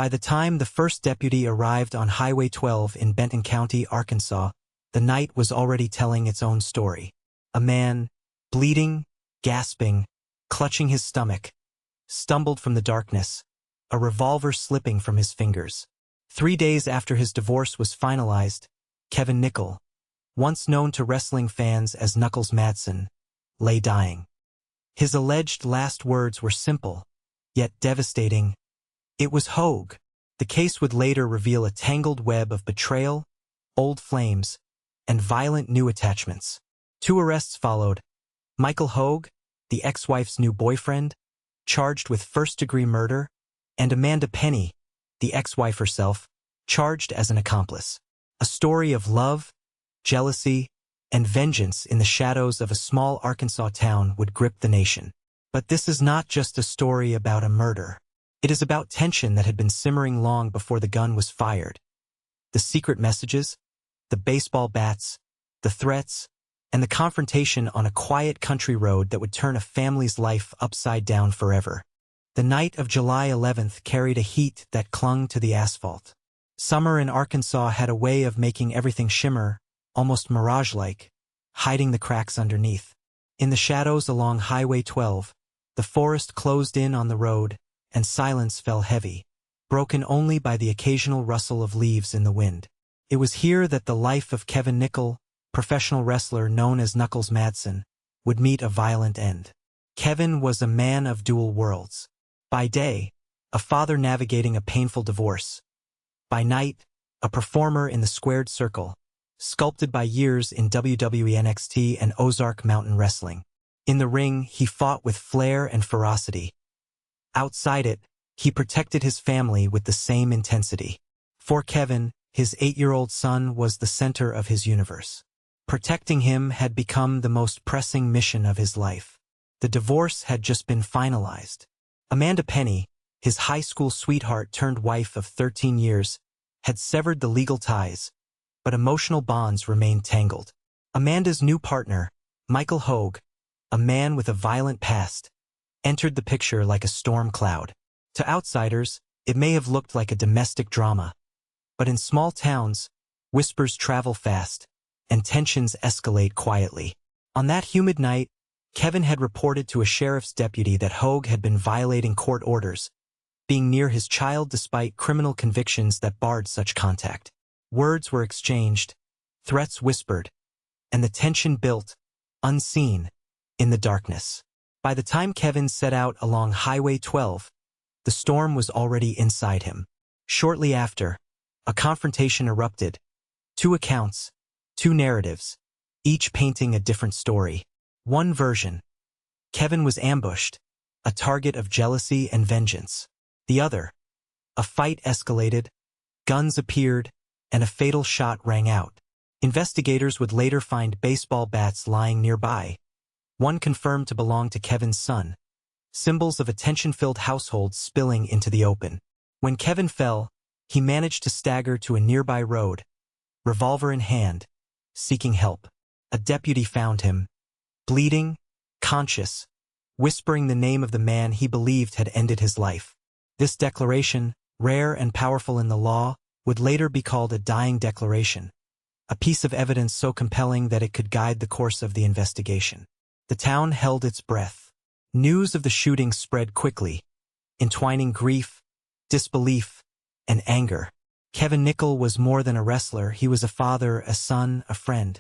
By the time the first deputy arrived on Highway 12 in Benton County, Arkansas, the night was already telling its own story. A man, bleeding, gasping, clutching his stomach, stumbled from the darkness, a revolver slipping from his fingers. 3 days after his divorce was finalized, Kevin Nickel, once known to wrestling fans as Knuckles Madson, lay dying. His alleged last words were simple, yet devastating. It was Hogue. The case would later reveal a tangled web of betrayal, old flames, and violent new attachments. 2 arrests followed. Michael Hogue, the ex-wife's new boyfriend, charged with first-degree murder, and Amanda Penny, the ex-wife herself, charged as an accomplice. A story of love, jealousy, and vengeance in the shadows of a small Arkansas town would grip the nation. But this is not just a story about a murder. It is about tension that had been simmering long before the gun was fired. The secret messages, the baseball bats, the threats, and the confrontation on a quiet country road that would turn a family's life upside down forever. The night of July 11th carried a heat that clung to the asphalt. Summer in Arkansas had a way of making everything shimmer, almost mirage-like, hiding the cracks underneath. In the shadows along Highway 12, the forest closed in on the road, and silence fell heavy, broken only by the occasional rustle of leaves in the wind. It was here that the life of Kevin Nickel, professional wrestler known as Knuckles Madson, would meet a violent end. Kevin was a man of dual worlds. By day, a father navigating a painful divorce. By night, a performer in the squared circle, sculpted by years in WWE NXT and Ozark Mountain Wrestling. In the ring, he fought with flair and ferocity. Outside it, he protected his family with the same intensity. For Kevin, his 8-year-old son was the center of his universe. Protecting him had become the most pressing mission of his life. The divorce had just been finalized. Amanda Penny, his high school sweetheart turned wife of 13 years, had severed the legal ties, but emotional bonds remained tangled. Amanda's new partner, Michael Hogue, a man with a violent past, entered the picture like a storm cloud. To outsiders, it may have looked like a domestic drama, but in small towns, whispers travel fast, and tensions escalate quietly. On that humid night, Kevin had reported to a sheriff's deputy that Hogue had been violating court orders, being near his child despite criminal convictions that barred such contact. Words were exchanged, threats whispered, and the tension built, unseen, in the darkness. By the time Kevin set out along Highway 12, the storm was already inside him. Shortly after, a confrontation erupted. 2 accounts, 2 narratives, each painting a different story. One version: Kevin was ambushed, a target of jealousy and vengeance. The other: a fight escalated, guns appeared, and a fatal shot rang out. Investigators would later find baseball bats lying nearby, one confirmed to belong to Kevin's son, symbols of a tension-filled household spilling into the open. When Kevin fell, he managed to stagger to a nearby road, revolver in hand, seeking help. A deputy found him, bleeding, conscious, whispering the name of the man he believed had ended his life. This declaration, rare and powerful in the law, would later be called a dying declaration, a piece of evidence so compelling that it could guide the course of the investigation. The town held its breath. News of the shooting spread quickly, entwining grief, disbelief, and anger. Kevin Nickel was more than a wrestler. He was a father, a son, a friend.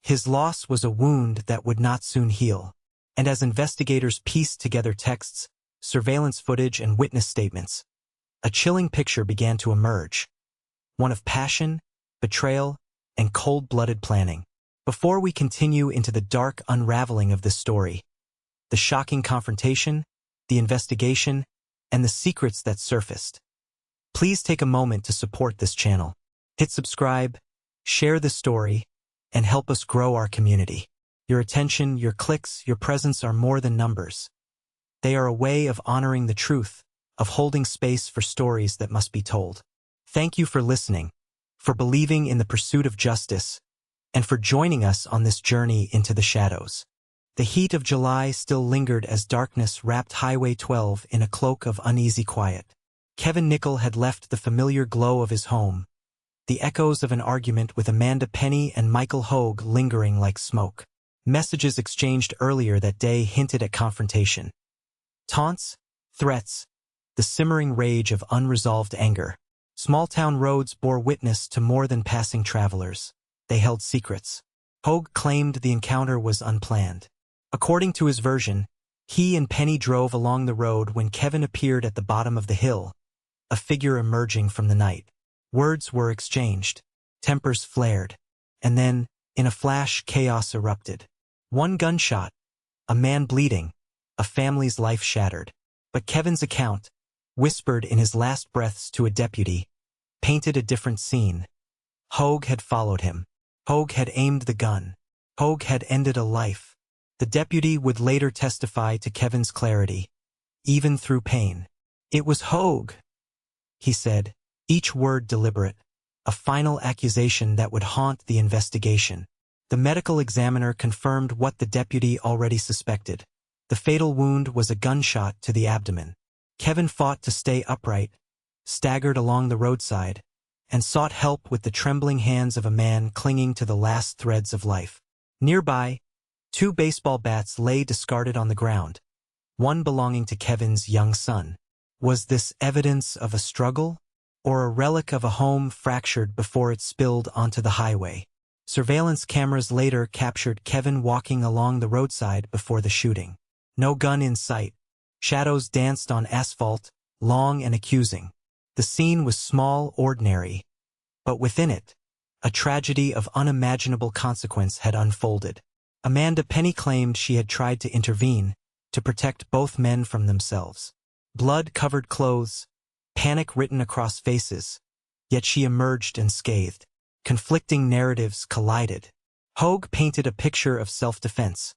His loss was a wound that would not soon heal. And as investigators pieced together texts, surveillance footage, and witness statements, a chilling picture began to emerge. One of passion, betrayal, and cold-blooded planning. Before we continue into the dark unraveling of this story, the shocking confrontation, the investigation, and the secrets that surfaced, please take a moment to support this channel. Hit subscribe, share this story, and help us grow our community. Your attention, your clicks, your presence are more than numbers. They are a way of honoring the truth, of holding space for stories that must be told. Thank you for listening, for believing in the pursuit of justice, and for joining us on this journey into the shadows. The heat of July still lingered as darkness wrapped Highway 12 in a cloak of uneasy quiet. Kevin Nickel had left the familiar glow of his home, the echoes of an argument with Amanda Penny and Michael Hogue lingering like smoke. Messages exchanged earlier that day hinted at confrontation. Taunts, threats, the simmering rage of unresolved anger. Small-town roads bore witness to more than passing travelers. They held secrets. Hogue claimed the encounter was unplanned. According to his version, he and Penny drove along the road when Kevin appeared at the bottom of the hill, a figure emerging from the night. Words were exchanged. Tempers flared. And then, in a flash, chaos erupted. One gunshot, a man bleeding, a family's life shattered. But Kevin's account, whispered in his last breaths to a deputy, painted a different scene. Hogue had followed him. Hogue had aimed the gun. Hogue had ended a life. The deputy would later testify to Kevin's clarity, even through pain. "It was Hogue," he said, each word deliberate, a final accusation that would haunt the investigation. The medical examiner confirmed what the deputy already suspected. The fatal wound was a gunshot to the abdomen. Kevin fought to stay upright, staggered along the roadside, and sought help with the trembling hands of a man clinging to the last threads of life. Nearby, 2 baseball bats lay discarded on the ground, one belonging to Kevin's young son. Was this evidence of a struggle, or a relic of a home fractured before it spilled onto the highway? Surveillance cameras later captured Kevin walking along the roadside before the shooting. No gun in sight. Shadows danced on asphalt, long and accusing. The scene was small, ordinary, but within it, a tragedy of unimaginable consequence had unfolded. Amanda Penny claimed she had tried to intervene, to protect both men from themselves. Blood-covered clothes, panic written across faces, yet she emerged unscathed. Conflicting narratives collided. Hogue painted a picture of self-defense.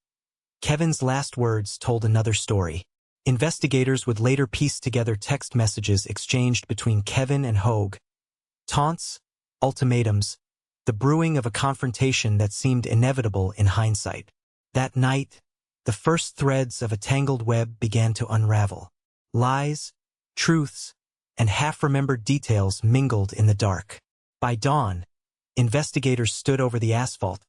Kevin's last words told another story. Investigators would later piece together text messages exchanged between Kevin and Hogue. Taunts, ultimatums, the brewing of a confrontation that seemed inevitable in hindsight. That night, the first threads of a tangled web began to unravel. Lies, truths, and half-remembered details mingled in the dark. By dawn, investigators stood over the asphalt,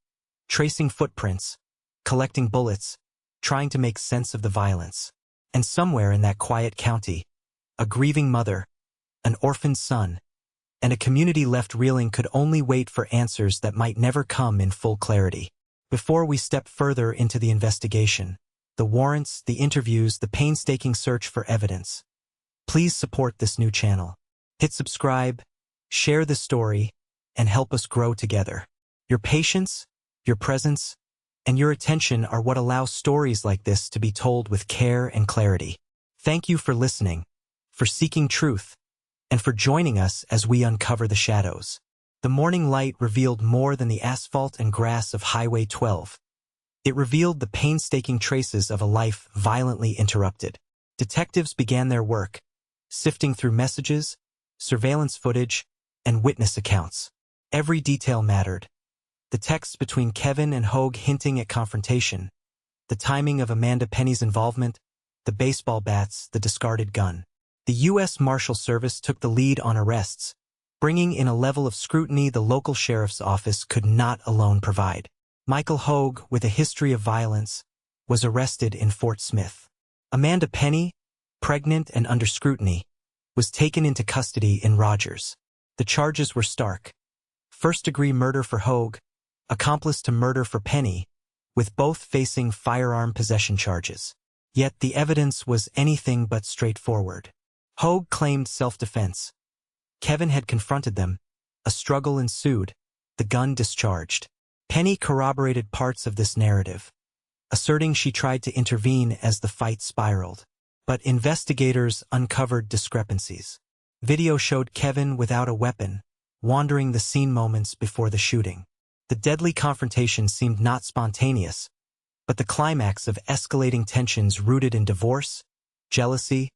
tracing footprints, collecting bullets, trying to make sense of the violence. And somewhere in that quiet county, a grieving mother, an orphaned son, and a community left reeling could only wait for answers that might never come in full clarity. Before we step further into the investigation, the warrants, the interviews, the painstaking search for evidence, please support this new channel. Hit subscribe, share the story, and help us grow together. Your patience, your presence, and your attention are what allow stories like this to be told with care and clarity. Thank you for listening, for seeking truth, and for joining us as we uncover the shadows. The morning light revealed more than the asphalt and grass of Highway 12. It revealed the painstaking traces of a life violently interrupted. Detectives began their work, sifting through messages, surveillance footage, and witness accounts. Every detail mattered. The texts between Kevin and Hogue hinting at confrontation, the timing of Amanda Penny's involvement, the baseball bats, the discarded gun. The U.S. Marshal Service took the lead on arrests, bringing in a level of scrutiny the local sheriff's office could not alone provide. Michael Hogue, with a history of violence, was arrested in Fort Smith. Amanda Penny, pregnant and under scrutiny, was taken into custody in Rogers. The charges were stark. First-degree murder for Hogue, accomplice to murder for Penny, with both facing firearm possession charges. Yet the evidence was anything but straightforward. Hogue claimed self-defense. Kevin had confronted them. A struggle ensued. The gun discharged. Penny corroborated parts of this narrative, asserting she tried to intervene as the fight spiraled. But investigators uncovered discrepancies. Video showed Kevin without a weapon, wandering the scene moments before the shooting. The deadly confrontation seemed not spontaneous, but the climax of escalating tensions rooted in divorce, jealousy,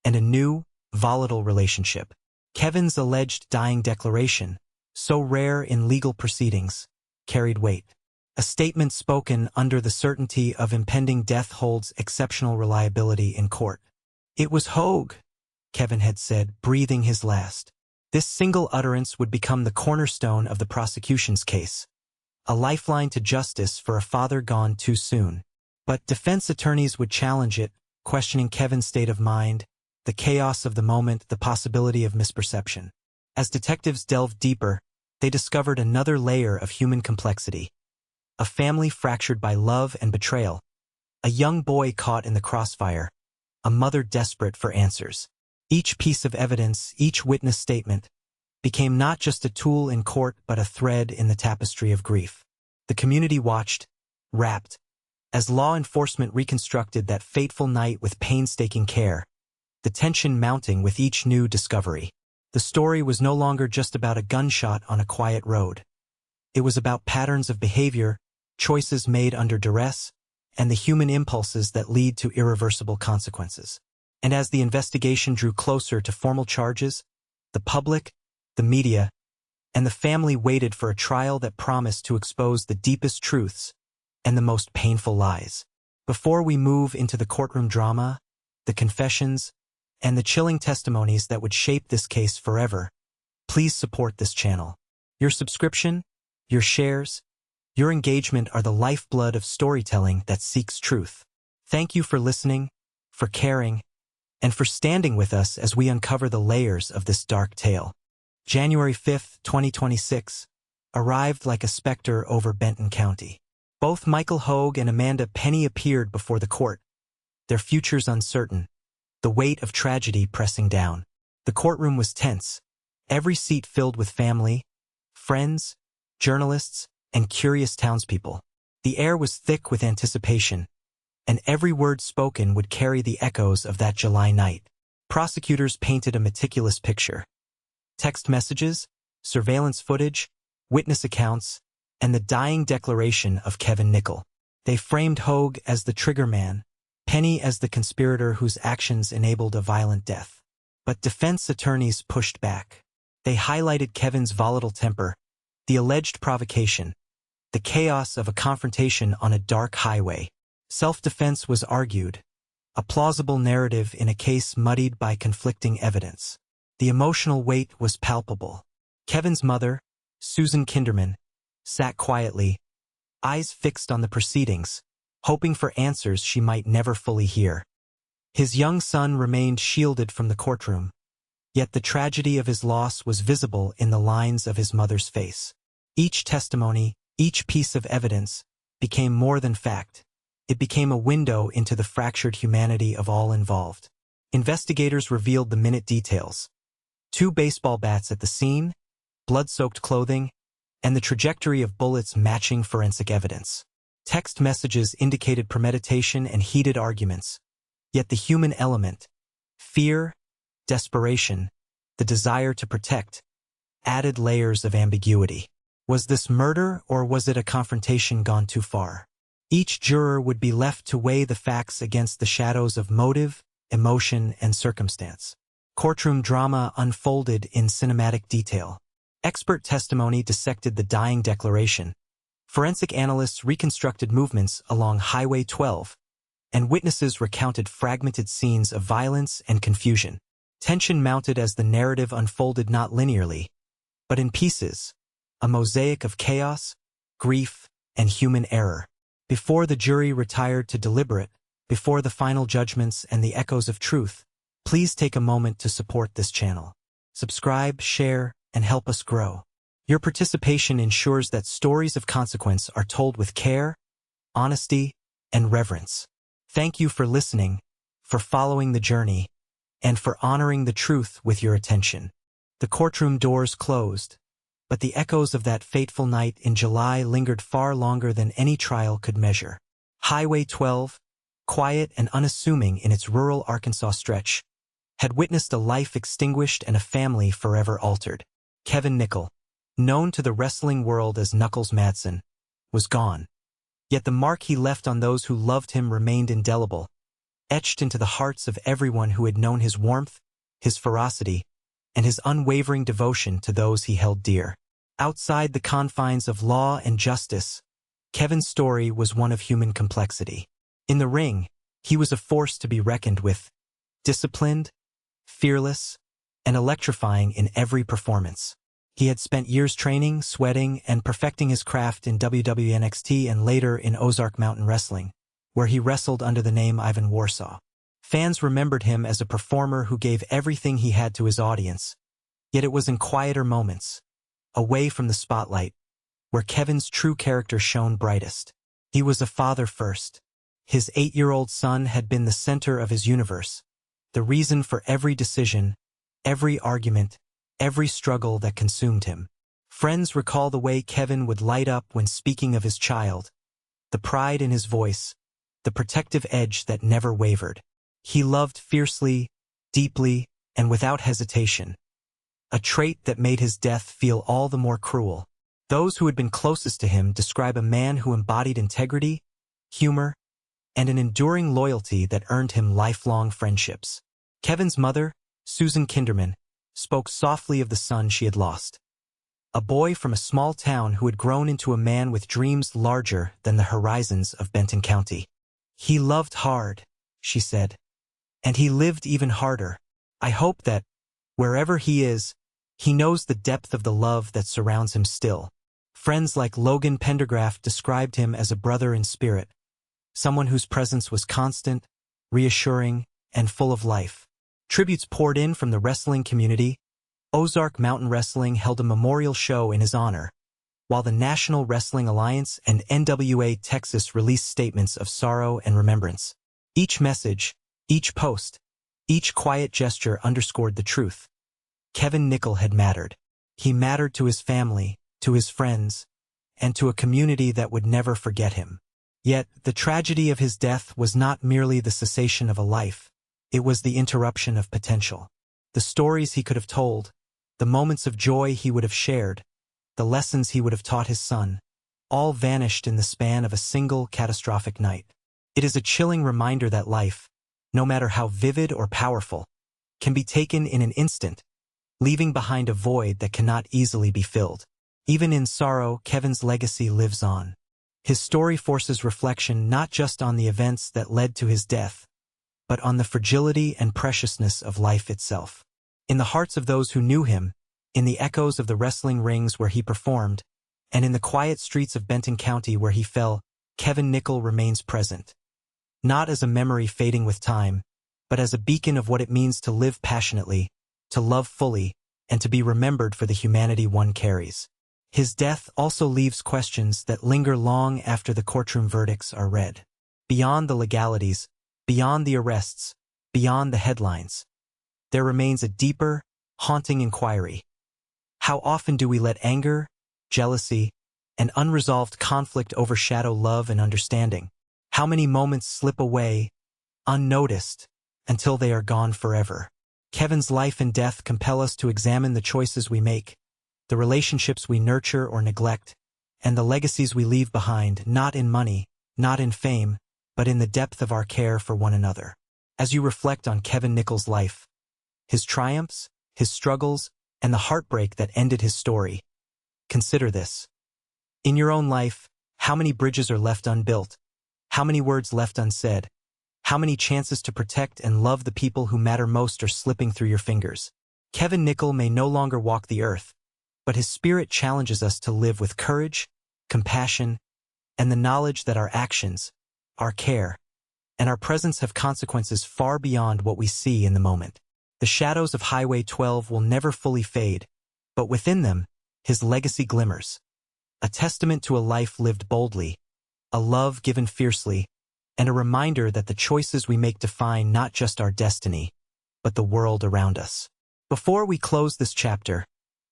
and a new, volatile relationship. Kevin's alleged dying declaration, so rare in legal proceedings, carried weight. A statement spoken under the certainty of impending death holds exceptional reliability in court. "It was Hogue," Kevin had said, breathing his last. This single utterance would become the cornerstone of the prosecution's case, a lifeline to justice for a father gone too soon. But defense attorneys would challenge it, questioning Kevin's state of mind, the chaos of the moment, the possibility of misperception. As detectives delved deeper, they discovered another layer of human complexity. A family fractured by love and betrayal, a young boy caught in the crossfire, a mother desperate for answers. Each piece of evidence, each witness statement, became not just a tool in court but a thread in the tapestry of grief. The community watched, rapt, as law enforcement reconstructed that fateful night with painstaking care, the tension mounting with each new discovery. The story was no longer just about a gunshot on a quiet road. It was about patterns of behavior, choices made under duress, and the human impulses that lead to irreversible consequences. And as the investigation drew closer to formal charges, the public, the media, and the family waited for a trial that promised to expose the deepest truths and the most painful lies. Before we move into the courtroom drama, the confessions, and the chilling testimonies that would shape this case forever, please support this channel. Your subscription, your shares, your engagement are the lifeblood of storytelling that seeks truth. Thank you for listening, for caring, and for standing with us as we uncover the layers of this dark tale. January 5, 2026, arrived like a specter over Benton County. Both Michael Hogue and Amanda Penny appeared before the court, their futures uncertain, the weight of tragedy pressing down. The courtroom was tense, every seat filled with family, friends, journalists, and curious townspeople. The air was thick with anticipation, and every word spoken would carry the echoes of that July night. Prosecutors painted a meticulous picture. Text messages, surveillance footage, witness accounts, and the dying declaration of Kevin Nickel. They framed Hogue as the triggerman, Penny as the conspirator whose actions enabled a violent death. But defense attorneys pushed back. They highlighted Kevin's volatile temper, the alleged provocation, the chaos of a confrontation on a dark highway. Self-defense was argued, a plausible narrative in a case muddied by conflicting evidence. The emotional weight was palpable. Kevin's mother, Susan Kinderman, sat quietly, eyes fixed on the proceedings, hoping for answers she might never fully hear. His young son remained shielded from the courtroom, yet the tragedy of his loss was visible in the lines of his mother's face. Each testimony, each piece of evidence, became more than fact. It became a window into the fractured humanity of all involved. Investigators revealed the minute details. 2 baseball bats at the scene, blood-soaked clothing, and the trajectory of bullets matching forensic evidence. Text messages indicated premeditation and heated arguments, yet the human element, fear, desperation, the desire to protect, added layers of ambiguity. Was this murder or was it a confrontation gone too far? Each juror would be left to weigh the facts against the shadows of motive, emotion, and circumstance. Courtroom drama unfolded in cinematic detail. Expert testimony dissected the dying declaration. Forensic analysts reconstructed movements along Highway 12, and witnesses recounted fragmented scenes of violence and confusion. Tension mounted as the narrative unfolded not linearly, but in pieces, a mosaic of chaos, grief, and human error. Before the jury retired to deliberate, before the final judgments and the echoes of truth, please take a moment to support this channel. Subscribe, share, and help us grow. Your participation ensures that stories of consequence are told with care, honesty, and reverence. Thank you for listening, for following the journey, and for honoring the truth with your attention. The courtroom doors closed, but the echoes of that fateful night in July lingered far longer than any trial could measure. Highway 12, quiet and unassuming in its rural Arkansas stretch, had witnessed a life extinguished and a family forever altered. Kevin Nickel, known to the wrestling world as Knuckles Madson, was gone. Yet the mark he left on those who loved him remained indelible, etched into the hearts of everyone who had known his warmth, his ferocity, and his unwavering devotion to those he held dear. Outside the confines of law and justice, Kevin's story was one of human complexity. In the ring, he was a force to be reckoned with, disciplined, fearless, and electrifying in every performance. He had spent years training, sweating, and perfecting his craft in WWE NXT and later in Ozark Mountain Wrestling, where he wrestled under the name Ivan Warsaw. Fans remembered him as a performer who gave everything he had to his audience, yet it was in quieter moments, away from the spotlight, where Kevin's true character shone brightest. He was a father first. His 8-year-old son had been the center of his universe, the reason for every decision, every argument, every struggle that consumed him. Friends recall the way Kevin would light up when speaking of his child, the pride in his voice, the protective edge that never wavered. He loved fiercely, deeply, and without hesitation, a trait that made his death feel all the more cruel. Those who had been closest to him describe a man who embodied integrity, humor, and an enduring loyalty that earned him lifelong friendships. Kevin's mother, Susan Kinderman, spoke softly of the son she had lost. A boy from a small town who had grown into a man with dreams larger than the horizons of Benton County. He loved hard, she said, and he lived even harder. I hope that, wherever he is, he knows the depth of the love that surrounds him still. Friends like Logan Pendergraft described him as a brother in spirit, someone whose presence was constant, reassuring, and full of life. Tributes poured in from the wrestling community. Ozark Mountain Wrestling held a memorial show in his honor, while the National Wrestling Alliance and NWA Texas released statements of sorrow and remembrance. Each message, each post, each quiet gesture underscored the truth. Kevin Nickel had mattered. He mattered to his family, to his friends, and to a community that would never forget him. Yet, the tragedy of his death was not merely the cessation of a life. It was the interruption of potential. The stories he could have told, the moments of joy he would have shared, the lessons he would have taught his son, all vanished in the span of a single catastrophic night. It is a chilling reminder that life, no matter how vivid or powerful, can be taken in an instant, leaving behind a void that cannot easily be filled. Even in sorrow, Kevin's legacy lives on. His story forces reflection not just on the events that led to his death, but on the fragility and preciousness of life itself. In the hearts of those who knew him, in the echoes of the wrestling rings where he performed, and in the quiet streets of Benton County where he fell, Kevin Nickel remains present. Not as a memory fading with time, but as a beacon of what it means to live passionately, to love fully, and to be remembered for the humanity one carries. His death also leaves questions that linger long after the courtroom verdicts are read. Beyond the legalities, beyond the arrests, beyond the headlines, there remains a deeper, haunting inquiry. How often do we let anger, jealousy, and unresolved conflict overshadow love and understanding? How many moments slip away, unnoticed, until they are gone forever? Kevin's life and death compel us to examine the choices we make, the relationships we nurture or neglect, and the legacies we leave behind, not in money, not in fame, but in the depth of our care for one another. As you reflect on Kevin Nickel's life, his triumphs, his struggles, and the heartbreak that ended his story, consider this. In your own life, how many bridges are left unbuilt? How many words left unsaid? How many chances to protect and love the people who matter most are slipping through your fingers? Kevin Nickel may no longer walk the earth, but his spirit challenges us to live with courage, compassion, and the knowledge that our actions, our care, and our presence have consequences far beyond what we see in the moment. The shadows of Highway 12 will never fully fade, but within them, his legacy glimmers. A testament to a life lived boldly, a love given fiercely, and a reminder that the choices we make define not just our destiny, but the world around us. Before we close this chapter,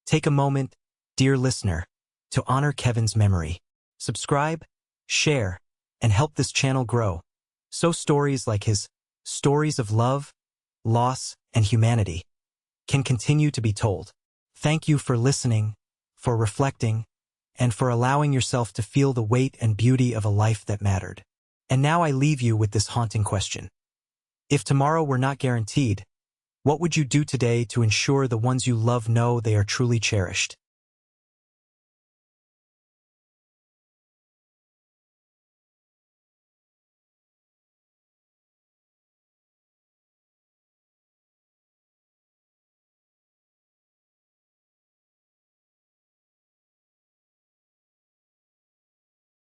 take a moment, dear listener, to honor Kevin's memory. Subscribe, share, and help this channel grow, so stories like his stories of love, loss, and humanity can continue to be told. Thank you for listening, for reflecting, and for allowing yourself to feel the weight and beauty of a life that mattered. And now I leave you with this haunting question. If tomorrow were not guaranteed, what would you do today to ensure the ones you love know they are truly cherished?